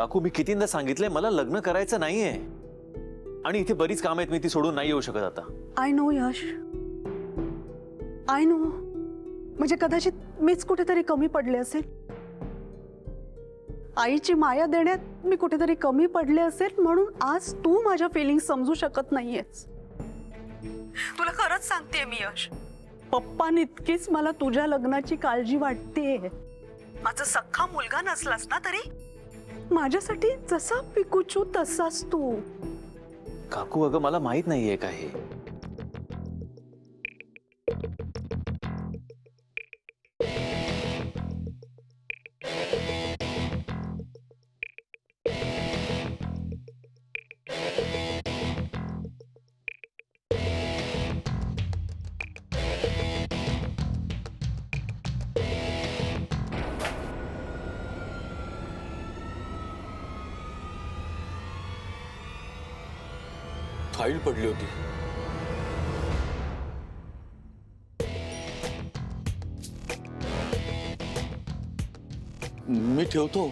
काकू मी कितींदा सांगितलंय मला लग्न करायचं नाहीये आणि इथे बरीच काम आहेत, मी ती सोडून नाही येऊ शकत आता. I know Yash, I know. म्हणजे कदाचित मीच कुठेतरी कमी पडले असेल, आईची माया देण्यात मी कुठेतरी कमी पडले असेल, म्हणून आज तू माझ्या फिलिंग्स समजू शकत नाहीयेस. तुला खरंच सांगते मी यश, पप्पांइतकीच मला तुझ्या लग्नाची काळजी वाटते. माझा सख्खा मुलगा नसलास ना तरी माझ्यासाठी जसा पिकूचू तसाच तू. काकू अगं मला माहित नाहीये काय हे. फाईल पडली होती. मी ठेवतो.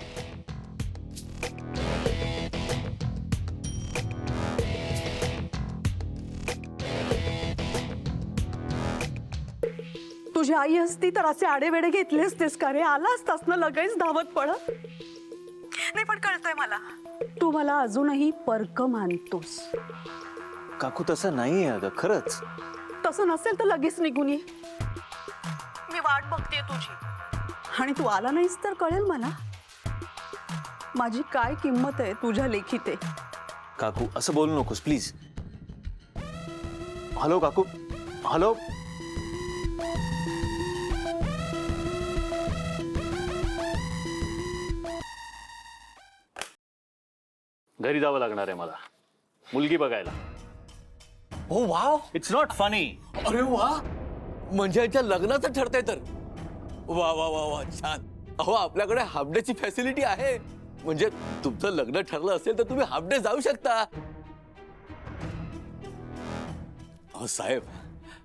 तुझी आई असती तर असे आडेवेडे घेतले असतेस का रे? आला असतास ना लगेच धावत पडत. नाही पण कळतंय मला, तू मला अजूनही परक मानतोस. काकू तसं नाहीये अगं, खरंच. तसं नसेल तर लगेच निघून ये. मी वाट बघतेय तुझी, आणि तू आला नाहीस तर कळेल मला माझी काय किंमत आहे तुझ्या लेखीत. काकू असं बोलू नकोस प्लीज. हॅलो काकू, हॅलो. घरी जावं लागणार आहे मला मुलगी बघायला. हो वाव, इट्स नॉट फनी. अरे वा, म्हणजे यांच्या लग्नाचं ठरतंय तर. वा वा वा वा, छान. अहो आपल्याकडे हाफ डेची फॅसिलिटी आहे. म्हणजे तुमचं लग्न ठरलं असेल तर तुम्ही हाफ डे जाऊ शकता. अहो साहेब,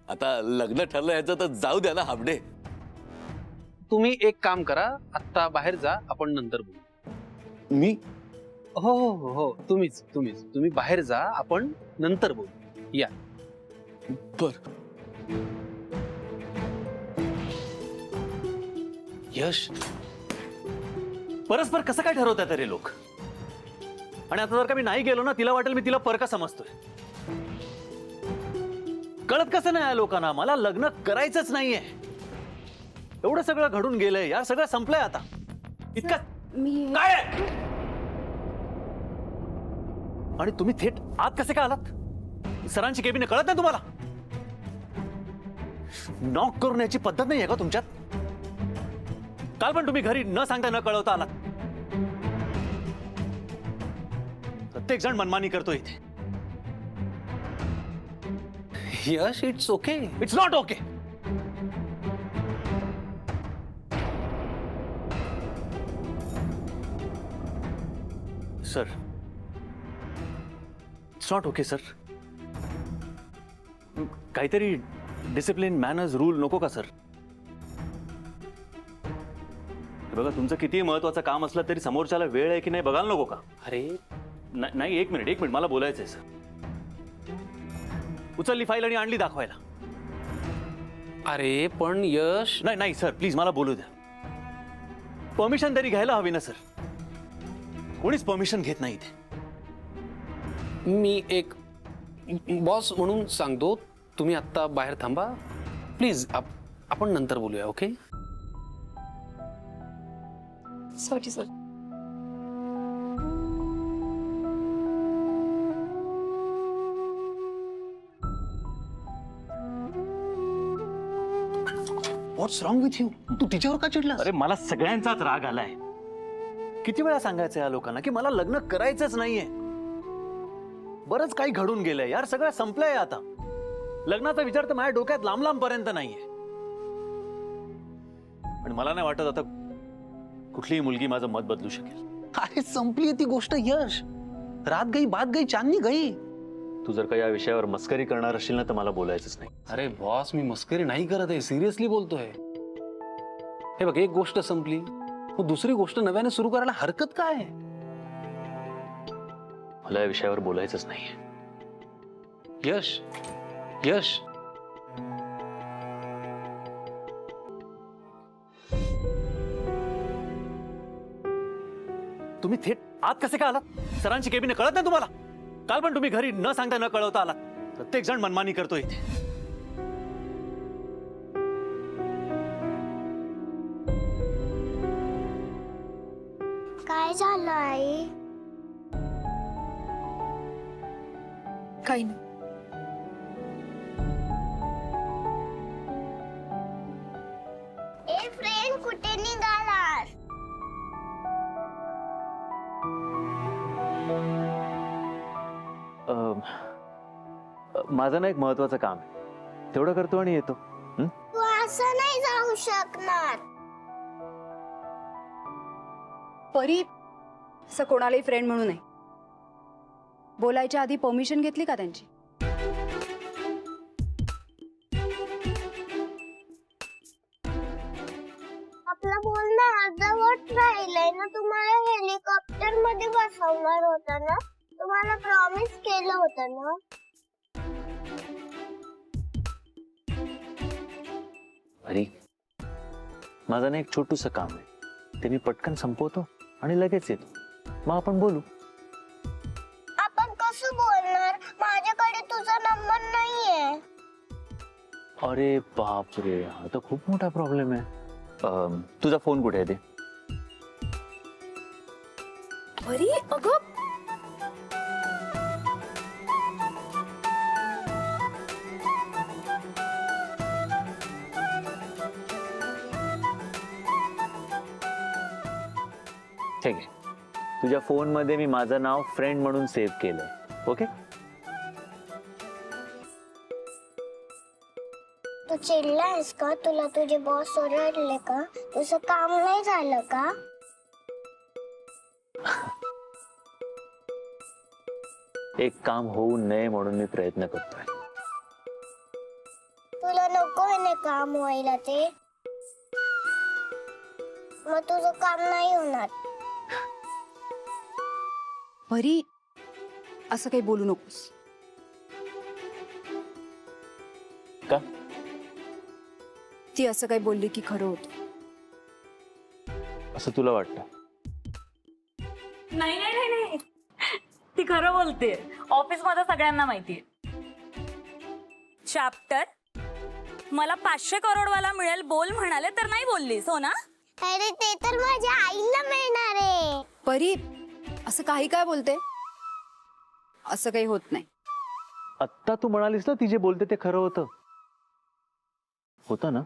आता लग्न ठरलं याचं तर जाऊ द्या ना हाफ डे. तुम्ही एक काम करा, आत्ता बाहेर जा, आपण नंतर बोलू. मी हो हो हो हो, तुम्ही बाहेर जा, आपण नंतर बोलू. या. बर. यश, परस्पर कसं काय ठरवतात रे लोक? आणि आता जर का मी नाही गेलो ना, तिला वाटेल मी तिला परका समजतोय. कळत कसं नाही या लोकांना, मला लग्न करायचंच नाहीये. एवढं सगळं घडून गेलंय यार, सगळं संपलंय आता. इतकं मी काय आहे? आणि तुम्ही थेट आत कसे काय आलात? सरांची केबिन कळत नाही तुम्हाला? नॉक करून याची पद्धत नाही आहे का तुमच्यात? काल पण तुम्ही घरी न सांगता न कळवता आलात. प्रत्येक जण मनमानी करतो इथे. Yash, it's okay. It's not okay. Sir, it's not okay sir. काहीतरी डिसिप्लिन, मॅनर्स, रूल नको का सर? बघा, तुमचं किती महत्वाचं काम असलं तरी समोरच्याला वेळ आहे की नाही बघायला नको का? अरे नाही, एक मिनिट मला बोलायचंय सर. उचलली फाईल आणि आणली दाखवायला. अरे पण यश, नाही सर, प्लीज मला बोलू द्या. परमिशन तरी घ्यायला हवी ना सर. कोणीच परमिशन घेत नाही इथे. मी एक बॉस म्हणून सांगतो, तुम्ही आत्ता बाहेर थांबा प्लीज. आपण नंतर बोलूया. Okay? Sorry sir. What's wrong with you? तू तिच्यावर का चिडलास? अरे मला सगळ्यांचाच राग आलाय. किती वेळा सांगायचं या लोकांना की मला लग्न करायचंच नाहीये. बरंच काही घडून गेलंय यार, सगळं संपलंय आता. लग्नाचा विचार तर माझ्या डोक्यात लांब लांब पर्यंत नाहीये. आणि मला नाही वाटत आता कुठलीही मुलगी माझं मत बदलू शकेल. अरे संपली ती गोष्ट यश. रात गई बात गई चांदनी गई. तू जर का या विषयावर मस्करी करणार असशील ना तर मला बोलायचंच नाही. अरे बॉस, मी मस्करी नाही करत आहे, सिरियसली बोलतोय. हे बघ, एक गोष्ट संपली, मग दुसरी गोष्ट नव्याने सुरू करायला हरकत काय? मला या विषयावर बोलायचंच नाहीये. यश, यश, तुम्ही थेट आत कसे काय आलात? सरांची केबिन कळत नाही तुम्हाला? काल पण तुम्ही घरी न सांगता न कळवता आलात. प्रत्येक जण मनमानी करतो इथे. काय झालं आई? काही नाही. ए फ्रेंड, कुठे निघालास? माझं ना एक महत्वाचं काम आहे, तेवढं करतो आणि येतो. तू असं नाही जाऊ शकणार. परी असं कोणालाही फ्रेंड म्हणू नये. बोलायच्या आधी परमिशन घेतली का त्यांची? आपलं बोलणं अर्धवट राहिलंय ना. तुम्हाला हेलिकॉप्टर मध्ये बसवणार होता ना. तुम्हाला प्रॉमिस केलं होतं ना. अरे माझं ना एक छोटूस काम आहे, ते मी पटकन संपवतो आणि लगेच येतो. मग आपण बोलू. आपण कसं बोलणार? माझ्याकडे तुझा नंबर नाहीये. अरे बापरे, हा तर खूप मोठा प्रॉब्लेम आहे. तुझा फोन कुठे आहे ते? परी अगं ठीक आहे, तुझ्या फोन मध्ये मी माझं नाव फ्रेंड म्हणून सेव्ह केलंय. ओके. तू चिडलायस का? तुला तुझे बॉस ओरडले का? तुझं काम नाही झालं का? एक काम होऊ नये म्हणून मी प्रयत्न करतोय. तुला नकोय ना काम व्हायला ते. मग तुझं काम नाही होणार. परी असं काही बोलू नकोस. का? ती असं काही बोलली की खरं होतं. असं तुला वाटतं? नाही नाही नाही नाही, ती खरं बोलते. ऑफिस मध्ये सगळ्यांना माहितीये. चॅप्टर मला 500 करोडवाला मिळेल बोल म्हणाले तर नाही बोललीस हो ना? अरे ते तर माझ्या आईला मिळणार आहे. परी असं काही काय बोलते? असं काही होत नाही. आत्ता तू म्हणालीस ना ती जे बोलते ते खरं होतं. होतं ना?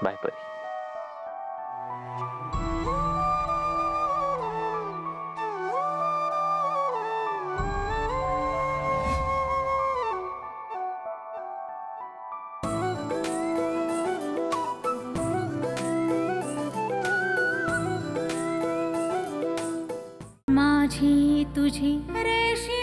बाय परी. माझी तुझी रेषी